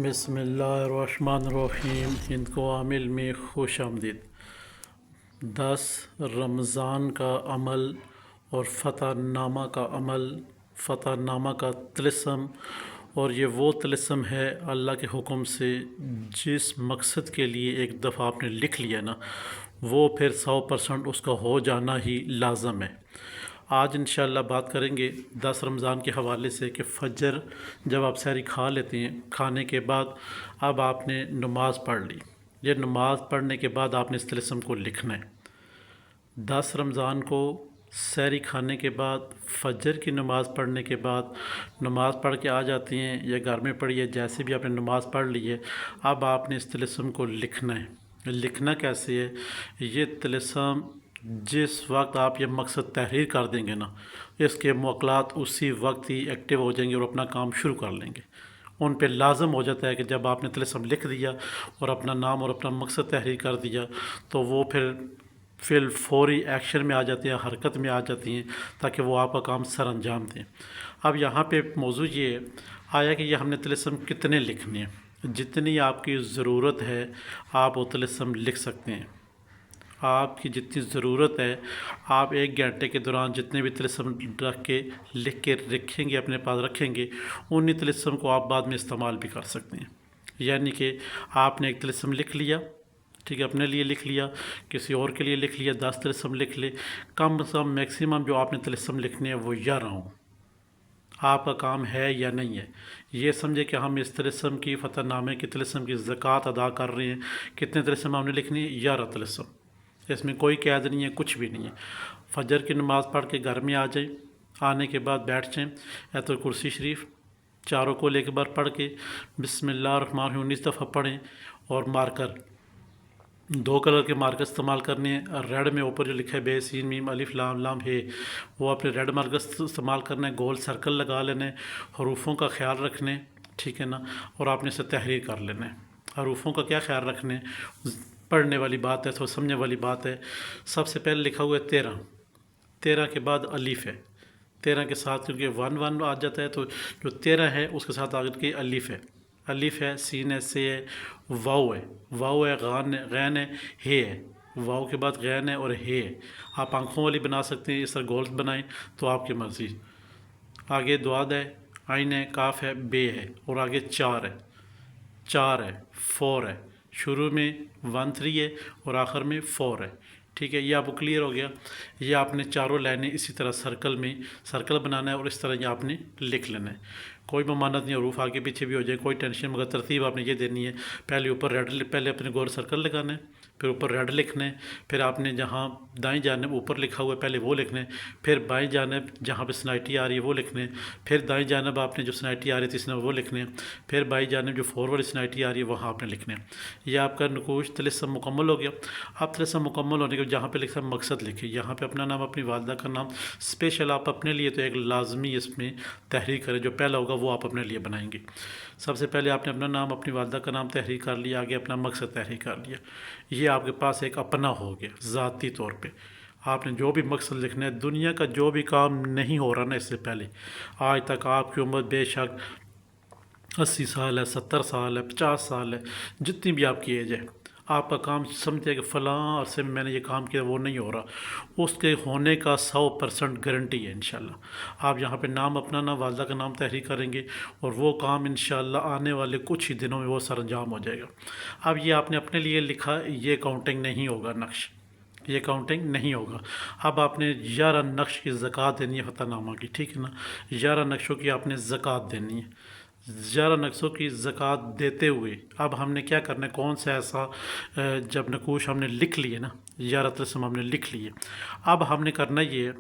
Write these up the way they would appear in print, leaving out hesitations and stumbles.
بسم اللہ الرحمن الرحیم. ہند کو عامل میں خوش آمدید. 10 رمضان کا عمل اور فتح نامہ کا عمل، فتح نامہ کا طلسم. اور یہ وہ طلسم ہے اللہ کے حکم سے جس مقصد کے لیے ایک دفعہ آپ نے لکھ لیا نا، وہ پھر 100% اس کا ہو جانا ہی لازم ہے. آج انشاءاللہ بات کریں گے 10 رمضان کے حوالے سے کہ فجر جب آپ سحری کھا لیتے ہیں، کھانے کے بعد اب آپ نے نماز پڑھ لی. یہ نماز پڑھنے کے بعد آپ نے اس طلسم کو لکھنا ہے. 10 رمضان کو سحری کھانے کے بعد فجر کی نماز پڑھنے کے بعد نماز پڑھ کے آ جاتی ہیں یا گھر میں پڑھی ہے، جیسے بھی آپ نے نماز پڑھ لی ہے، اب آپ نے اس طلسم کو لکھنا ہے. لکھنا کیسے ہے؟ یہ طلسم جس وقت آپ یہ مقصد تحریر کر دیں گے نا، اس کے موکلات اسی وقت ہی ایکٹیو ہو جائیں گے اور اپنا کام شروع کر لیں گے. ان پہ لازم ہو جاتا ہے کہ جب آپ نے طلسم لکھ دیا اور اپنا نام اور اپنا مقصد تحریر کر دیا تو وہ پھر فوری ایکشن میں آ جاتے ہیں، حرکت میں آ جاتی ہیں تاکہ وہ آپ کا کام سر انجام دیں. اب یہاں پہ موضوع یہ آیا کہ یہ ہم نے طلسم کتنے لکھنے ہیں. جتنی آپ کی ضرورت ہے آپ وہ طلسم لکھ سکتے ہیں. آپ کی جتنی ضرورت ہے آپ 1 گھنٹے کے دوران جتنے بھی طلسم لکھ کے رکھیں گے، اپنے پاس رکھیں گے، انہی طلسم کو آپ بعد میں استعمال بھی کر سکتے ہیں. یعنی کہ آپ نے ایک طلسم لکھ لیا، ٹھیک ہے، اپنے لیے لکھ لیا، کسی اور کے لیے لکھ لیا، 10 طلسم لکھ لے. کم از کم میکسیمم جو آپ نے طلسم لکھنے ہیں وہ 11 ہوں. آپ کا کام ہے یا نہیں ہے؟ یہ سمجھے کہ ہم اس طلسم کی فتح نامے کی طلسم کی زکوٰۃ ادا کر رہے ہیں. کتنے طلسم ہم نے لکھنی ہے؟ 11 طلسم. اس میں کوئی قید نہیں ہے، کچھ بھی نہیں ہے. فجر کی نماز پڑھ کے گھر میں آ جائیں، آنے کے بعد بیٹھ جائیں، آیت الکرسی شریف چاروں کو ایک بار پڑھ کے بسم اللہ الرحمن الرحیم 19 دفعہ پڑھیں. اور مارکر 2 کلر کے مارکر استعمال کرنے ہیں. ریڈ میں اوپر جو لکھا ہے بے سین میم الف لام لام ہے، وہ اپنے ریڈ مارکر استعمال کرنا ہے. گول سرکل لگا لینا ہے، حروفوں کا خیال رکھنا ہے، ٹھیک ہے نا، اور آپ نے اسے تحریر کر لینا ہے. حروفوں کا کیا خیال رکھنا ہے؟ پڑھنے والی بات ہے، تو سمجھنے والی بات ہے. سب سے پہلے لکھا ہوا ہے 13 کے بعد الف ہے. 13 کے ساتھ کیونکہ 1 آ جاتا ہے تو جو 13 ہے اس کے ساتھ آگے کے الف ہے. الف ہے، سین ہے، سے ہے، واو ہے، واو ہے، غین ہے، ہے. واو کے بعد غین ہے اور ہے. آپ آنکھوں والی بنا سکتے ہیں، اس طرح گول بنائیں تو آپ کی مرضی. آگے دعاد ہے، عین ہے، کاف ہے، بے ہے، اور آگے 4 ہے، 4 ہے، 4 ہے. شروع میں 1 3 ہے اور آخر میں 4 ہے. ٹھیک ہے، یہ آپ کو کلیئر ہو گیا. یہ آپ نے چاروں لائنیں اسی طرح سرکل بنانا ہے اور اس طرح یہ آپ نے لکھ لینا ہے. کوئی ممانعت نہیں، حروف آگے پیچھے بھی ہو جائے، کوئی ٹینشن، مگر ترتیب آپ نے یہ دینی ہے. پہلے اپنے گول سرکل لگانا ہے، پھر اوپر ریڈ لکھنا ہے، پھر آپ نے جہاں دائیں جانب اوپر لکھا ہوا ہے پہلے وہ لکھنا ہے، پھر بائیں جانب جہاں پہ سنائٹی آ رہی ہے وہ لکھنا ہے، پھر دائیں جانب آپ نے جو سنائٹی آ رہی تھی اس نے وہ لکھنا ہے، پھر بائیں جانب جو 4 والی سنائٹی آ رہی ہے وہاں آپ نے لکھنا ہے. یہ آپ کا نقوش طلسم مکمل ہو گیا. اب طلسم مکمل ہونے کے جہاں پہ لکھا مقصد لکھے، یہاں پہ اپنا نام، اپنی والدہ کا نام اسپیشل آپ اپنے لیے تو ایک لازمی اس میں تحریر کریں. جو پہلا ہوگا وہ آپ اپنے لیے بنائیں گے. سب سے پہلے آپ نے اپنا نام، اپنی والدہ کا نام تحریر کر لیا، آگے اپنا مقصد تحریر کر لیا. یہ آپ کے پاس ایک اپنا ہو گیا ذاتی طور پہ. آپ نے جو بھی مقصد لکھنا ہے، دنیا کا جو بھی کام نہیں ہو رہا نا اس سے پہلے، آج تک آپ کی عمر بے شک 80 سال ہے، 70 سال ہے، 50 سال ہے، جتنی بھی آپ کی ایج ہے، آپ کا کام سمجھتے ہیں کہ فلاں عرصے میں نے یہ کام کیا وہ نہیں ہو رہا، اس کے ہونے کا 100% گارنٹی ہے انشاءاللہ. آپ یہاں پہ نام، اپنا نام، والدہ کا نام تحریر کریں گے اور وہ کام انشاءاللہ آنے والے کچھ ہی دنوں میں وہ سر انجام ہو جائے گا. اب یہ آپ نے اپنے لیے لکھا، یہ کاؤنٹنگ نہیں ہوگا نقش، یہ کاؤنٹنگ نہیں ہوگا. اب آپ نے 11 نقش کی زکوٰۃ دینی ہے فتح نامہ کی، ٹھیک ہے نا. 11 نقشوں کی آپ نے زکوٰۃ دینی ہے. 11 نقشوں کی زکوٰۃ دیتے ہوئے اب ہم نے کیا کرنا ہے، کون سا ایسا جب نقوش ہم نے لکھ لیے نا، 11 طلسم ہم نے لکھ لیے، اب ہم نے کرنا یہ ہے.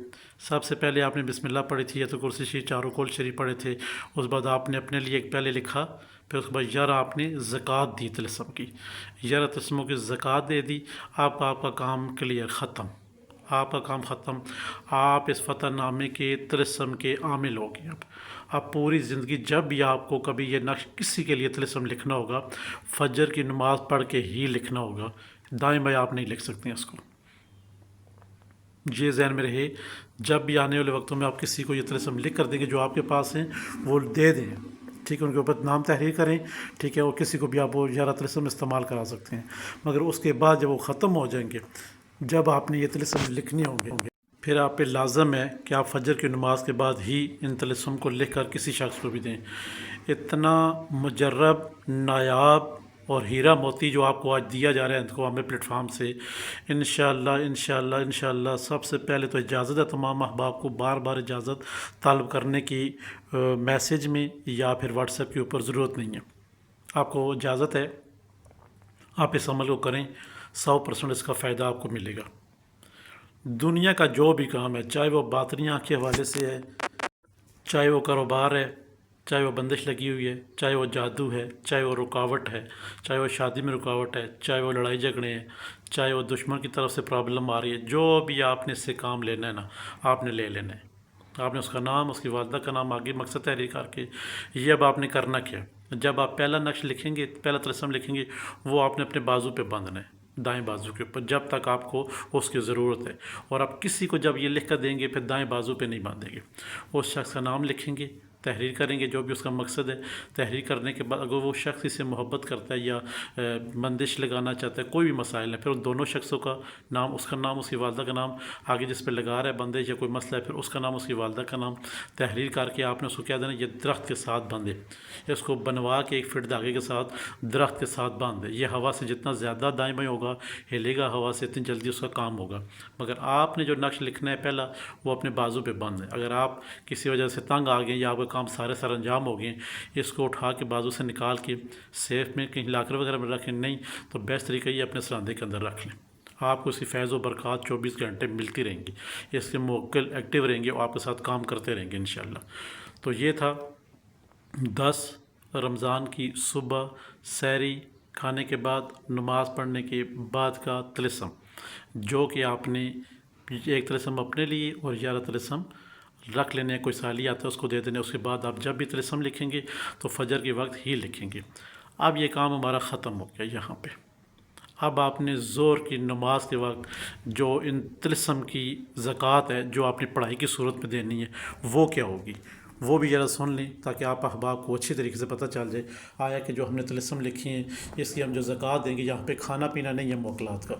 سب سے پہلے آپ نے بسم اللہ پڑھی تھی، آیت الکرسی شریف، چاروں کول شریف پڑھے تھے. اس بعد آپ نے اپنے لیے ایک پہلے لکھا، پھر اس کے بعد 11 آپ نے زکوٰۃ دی طلسم کی. 11 طلسموں کی زکوٰۃ دے دی. آپ کا کام کلیئر، ختم. آپ کا کام ختم. آپ اس فتح نامے کے طلسم کے عامل ہو گئے. اب پوری زندگی جب بھی آپ کو کبھی یہ نقش کسی کے لیے طلسم لکھنا ہوگا، فجر کی نماز پڑھ کے ہی لکھنا ہوگا. دائیں بائیں آپ نہیں لکھ سکتے ہیں اس کو. یہ ذہن میں رہے، جب بھی آنے والے وقتوں میں آپ کسی کو یہ طلسم لکھ کر دیں گے جو آپ کے پاس ہیں وہ دے دیں، ٹھیک ہے، ان کے اوپر نام تحریر کریں، ٹھیک ہے، اور کسی کو بھی آپ وہ 11 طلسم استعمال کرا سکتے ہیں، مگر اس کے بعد جب وہ ختم ہو جائیں گے، جب آپ نے یہ طلسم لکھنے ہوں گے، پھر آپ پہ لازم ہے کہ آپ فجر کی نماز کے بعد ہی ان طلسم کو لکھ کر کسی شخص کو بھی دیں۔ اتنا مجرب، نایاب اور ہیرا موتی جو آپ کو آج دیا جا رہا ہے ہندکوامی پلیٹ فارم سے، انشاءاللہ سب سے پہلے تو اجازت ہے تمام احباب کو بار بار اجازت طلب کرنے کی میسیج میں یا پھر واٹس ایپ کے اوپر ضرورت نہیں ہے، آپ کو اجازت ہے، آپ اس عمل کو کریں، 100% اس کا فائدہ آپ کو ملے گا۔ دنیا کا جو بھی کام ہے، چاہے وہ باطنی آنکھ کے حوالے سے ہے، چاہے وہ کاروبار ہے، چاہے وہ بندش لگی ہوئی ہے، چاہے وہ جادو ہے، چاہے وہ رکاوٹ ہے، چاہے وہ شادی میں رکاوٹ ہے، چاہے وہ لڑائی جھگڑے ہیں، چاہے وہ دشمن کی طرف سے پرابلم آ رہی ہے، جو بھی آپ نے اس سے کام لینا ہے نا، آپ نے لے لینا ہے۔ آپ نے اس کا نام، اس کی والدہ کا نام آگے مقصد تحریر کر کے، یہ اب آپ نے کرنا کیا، جب آپ پہلا نقش لکھیں گے، پہلا طلسم لکھیں گے، وہ آپ نے اپنے بازو پہ باندھنا ہے، دائیں بازو کے اوپر، جب تک آپ کو اس کی ضرورت ہے، اور آپ کسی کو جب یہ لکھ کر دیں گے پھر دائیں بازو پہ نہیں باندھیں گے، اس شخص کا نام لکھیں گے، تحریر کریں گے، جو بھی اس کا مقصد ہے، تحریر کرنے کے بعد اگر وہ شخص اس سے محبت کرتا ہے یا بندش لگانا چاہتا ہے، کوئی بھی مسائل ہے، پھر ان دونوں شخصوں کا نام، اس کا نام، اس کی والدہ کا نام، آگے جس پہ لگا رہا ہے بندش یا کوئی مسئلہ ہے، پھر اس کا نام، اس کی والدہ کا نام تحریر کر کے آپ نے اس کو کہہ دینا، یہ درخت کے ساتھ باندھے، اس کو بنوا کے 1 فٹ دھاگے کے ساتھ درخت کے ساتھ باندھ دے، یہ ہوا سے جتنا زیادہ دائیں بائیں ہوگا، ہلے گا ہوا سے، اتنی جلدی اس کا کام ہوگا۔ مگر آپ نے جو نقش لکھنا ہے پہلا، وہ اپنے بازو پہ باندھ دیں۔ اگر آپ کسی وجہ سے تنگ آ گئے یا آپ کا کام سارے سر انجام ہو گئے، اس کو اٹھا کے بازو سے نکال کے سیف میں کہیں لاکر وغیرہ میں رکھیں، نہیں تو بیسٹ طریقہ یہ اپنے سراندے کے اندر رکھ لیں، آپ کو اسی فیض و برکات 24 گھنٹے ملتی رہیں گی، اس کے موکل ایکٹیو رہیں گے اور آپ کے ساتھ کام کرتے رہیں گے انشاءاللہ۔ تو یہ تھا 10 رمضان کی صبح سحری کھانے کے بعد، نماز پڑھنے کے بعد کا طلسم، جو کہ آپ نے ایک طلسم اپنے لیے اور 11 طلسم رکھ لینے، کوئی سالی آتا ہے اس کو دے دینے، اس کے بعد آپ جب بھی طلسم لکھیں گے تو فجر کے وقت ہی لکھیں گے۔ اب یہ کام ہمارا ختم ہو گیا یہاں پہ، اب آپ نے ظہر کی نماز کے وقت جو ان طلسم کی زکوٰۃ ہے جو آپ نے پڑھائی کی صورت میں دینی ہے، وہ کیا ہوگی، وہ بھی ذرا سن لیں تاکہ آپ احباب کو اچھی طریقے سے پتہ چل جائے، آیا کہ جو ہم نے طلسم لکھی ہیں اس کی ہم جو زکوٰۃ دیں گے، یہاں پہ کھانا پینا نہیں ہے موکلات کا،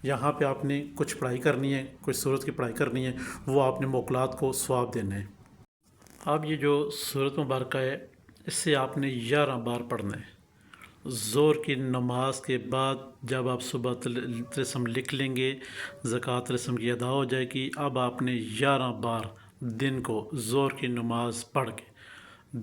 یہاں پہ آپ نے کچھ پڑھائی کرنی ہے، کچھ صورت کی پڑھائی کرنی ہے، وہ آپ نے موکلات کو ثواب دینا ہے۔ اب یہ جو صورت مبارکہ ہے، اس سے آپ نے 11 بار پڑھنا ہے۔ ظہر کی نماز کے بعد جب آپ صبح طلسم لکھ لیں گے، زکوٰۃ طلسم کی ادا ہو جائے گی، اب آپ نے 11 بار دن کو ظہر کی نماز پڑھ کے،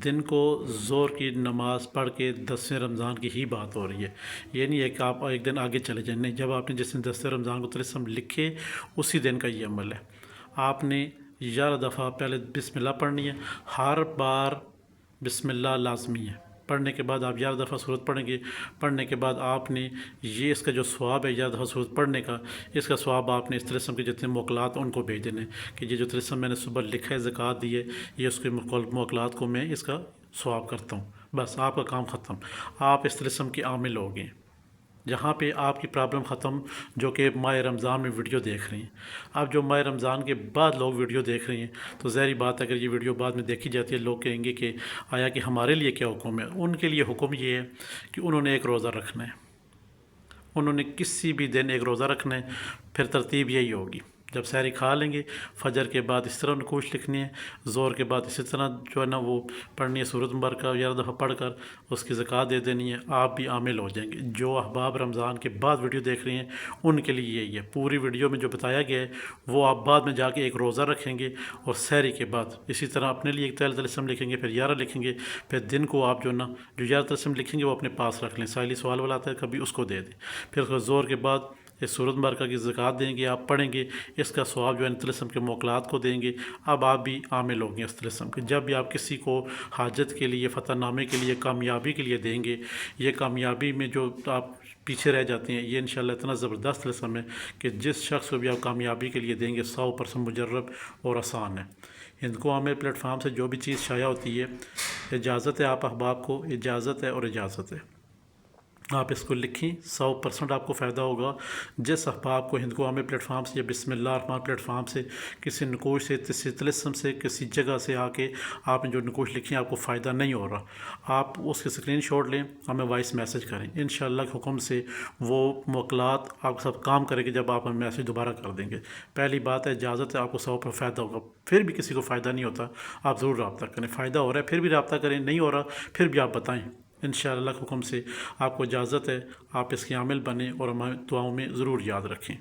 دن کو ظہر کی نماز پڑھ کے 10ویں رمضان کی ہی بات ہو رہی ہے، یہ نہیں ہے کہ آپ ایک دن آگے چلے جائیں، نہیں، جب آپ نے جس دن 10ویں رمضان کو طلسم لکھے اسی دن کا یہ عمل ہے۔ آپ نے 11 دفعہ پہلے بسم اللہ پڑھنی ہے، ہر بار بسم اللہ لازمی ہے، پڑھنے کے بعد آپ 11 دفعہ سورت پڑھیں گے، پڑھنے کے بعد آپ نے یہ اس کا جو ثواب ہے 11 دفعہ سورت پڑھنے کا، اس کا ثواب آپ نے اس طلسم کے جتنے موکلات ہیں ان کو بھیج دینے کہ یہ جو طلسم میں نے صبح لکھا ہے، زکوٰۃ دی ہے، یہ اس کے موکلات کو میں اس کا ثواب کرتا ہوں، بس آپ کا کام ختم، آپ اس طلسم کے عامل ہو گئے۔ جہاں پہ آپ کی پرابلم ختم، جو کہ ماہ رمضان میں ویڈیو دیکھ رہی ہیں، اب جو ماہ رمضان کے بعد لوگ ویڈیو دیکھ رہی ہیں، تو ظاہری بات ہے اگر یہ ویڈیو بعد میں دیکھی جاتی ہے، لوگ کہیں گے کہ آیا کہ ہمارے لیے کیا حکم ہے؟ ان کے لیے حکم یہ ہے کہ انہوں نے ایک روزہ رکھنا ہے، انہوں نے کسی بھی دن ایک روزہ رکھنا ہے، پھر ترتیب یہی ہوگی، جب سحری کھا لیں گے، فجر کے بعد اس طرح نکوش لکھنی ہے، ظہر کے بعد اسی طرح جو ہے نا وہ پڑھنی ہے، سورۃ مبارکہ 11 دفعہ پڑھ کر اس کی زکوٰۃ دے دینی ہے، آپ بھی عامل ہو جائیں گے۔ جو احباب رمضان کے بعد ویڈیو دیکھ رہے ہیں ان کے لیے یہی ہے، پوری ویڈیو میں جو بتایا گیا ہے وہ آپ بعد میں جا کے ایک روزہ رکھیں گے، اور سحری کے بعد اسی طرح اپنے لیے ایک طلسم لکھیں گے، پھر 11 لکھیں گے، پھر دن کو آپ جو نا جو 11 طلسم لکھیں گے وہ اپنے پاس رکھ لیں، سائلی سوال والا آتا ہے کبھی اس کو دے دیں، پھر اس کو ظہر کے بعد اس سورۃ مبارکہ کی زکوٰۃ دیں گے، آپ پڑھیں گے، اس کا ثواب جو ہے طلسم کے موکلات کو دیں گے، اب آپ بھی عامل ہوں گے اس طلسم کے۔ جب بھی آپ کسی کو حاجت کے لیے، فتح نامے کے لیے، کامیابی کے لیے دیں گے، یہ کامیابی میں جو آپ پیچھے رہ جاتے ہیں، یہ انشاءاللہ اتنا زبردست طلسم ہے کہ جس شخص کو بھی آپ کامیابی کے لیے دیں گے 100% مجرب اور آسان ہے۔ ہندکوامی پلیٹ فارم سے جو بھی چیز شائع ہوتی ہے، اجازت ہے آپ احباب کو، اجازت ہے اور اجازت ہے۔ آپ اس کو لکھیں، 100% آپ کو فائدہ ہوگا۔ جس احباب کو ہند کو عامر پلیٹ فارم سے یا بسم اللہ الرحمن پلیٹ فارم سے کسی نکوش سے، کسی طلسم سے، کسی جگہ سے آ کے آپ نے جو نکوش لکھی آپ کو فائدہ نہیں ہو رہا، آپ اس کے اسکرین شاٹ لیں، ہمیں وائس میسج کریں، انشاءاللہ کے حکم سے وہ موکلات آپ سب کام کرے گے جب آپ ہمیں میسج دوبارہ کر دیں گے۔ پہلی بات ہے اجازت ہے، آپ کو 100% فائدہ ہوگا۔ پھر بھی کسی کو فائدہ نہیں ہوتا آپ ضرور رابطہ کریں، فائدہ ہو رہا ہے پھر بھی رابطہ کریں، نہیں ہو رہا پھر بھی آپ بتائیں، انشاءاللہ کے حکم سے آپ کو اجازت ہے، آپ اس کے عامل بنیں اور ہمیں دعاؤں میں ضرور یاد رکھیں۔